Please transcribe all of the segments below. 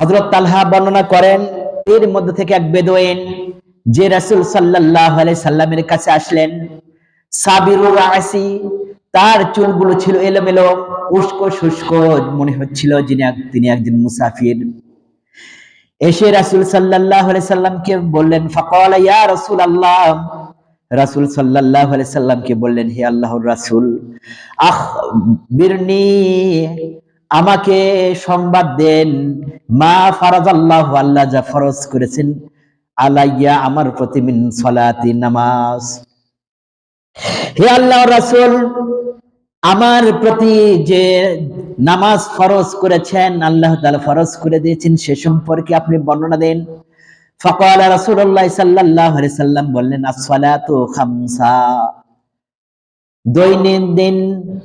হযরত তালহা বর্ণনা করেন, এর মধ্যে থেকে এক বেদুইন যে রাসূল সাল্লাল্লাহু আলাইহি সাল্লামের কাছে আসলেন, সাবিরুর রাসি, তার চুলগুলো ছিল এলোমেলো, উস্কো শুষ্ক, মনে হচ্ছিল তিনি একজন মুসাফির। এসে রাসূল সাল্লাল্লাহু আলাইহি সাল্লামকে বললেন, ফাকালা ইয়া রাসূলুল্লাহ, রাসূল সাল্লাল্লাহু আলাইহি সাল্লামকে বললেন, হে আল্লাহর রাসূল, আখবিরনি, আমাকে সংবাদ দেন, মা ফারাজাল্লাহু, আল্লাহ যা ফরজ করেছেন, আলাইয়া, আমার প্রতি, মিন সালাতি, নামাজ। হে আল্লাহর রাসূল, আমার প্রতি যে নামাজ ফরজ করেছেন, আল্লাহ তাআলা ফরজ করে দিয়েছেন, সে সম্পর্কে আপনি বর্ণনা দেন। ফাকালা রাসূলুল্লাহ সাল্লাল্লাহু আলাইহি সাল্লাম বললেন, আস-সালাতু খামসা, দৈনন্দিন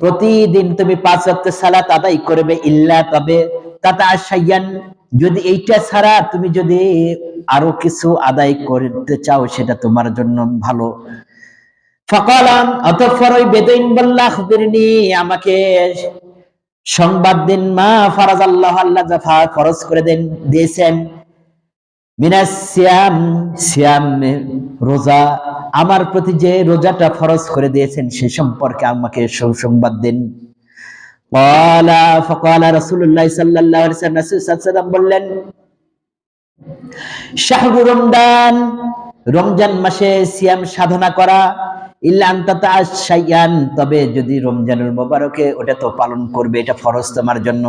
প্রতিদিন তুমি 5 ওয়াক্ত সালাত আদায় করবে, ইল্লা, তবে, তাতাশায়ান, যদি এইটা ছাড়া তুমি যদি আরো কিছু আদায় করতে চাও সেটা তোমার জন্য ভালো। ফাকালা, অতঃপর ওই বেদুইন বলল, আখবিরনি, আমাকে সংবাদ দিন, মা ফারাজাল্লাহু, আল্লাহ যা ফরজ করে দিয়েছেন, মিনাস সিয়াম, সিয়াম, রোজা, আমার প্রতি যে রোজাটা ফরজ করে দিয়েছেন সে সম্পর্কে আমাকে সুসংবাদ দিন। ফাকালা রাসূলুল্লাহ সাল্লাল্লাহু আলাইহি ওয়াসাল্লাম, রাসূল সাল্লাল্লাহু আলাইহি ওয়াসাল্লাম বললেন, শাহরু রমজান, রমজান মাসে সিয়াম সাধনা করা, ইল্লা আনতা তাশায়ান, তবে যদি রমজানুল মুবারকে ওটা তো পালন করবে, এটা ফরজ তোমার জন্য,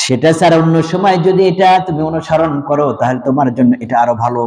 সেটা ছাড়া অন্য সময় যদি এটা তুমি অনুসরণ করো তাহলে তোমার জন্য এটা আরো ভালো।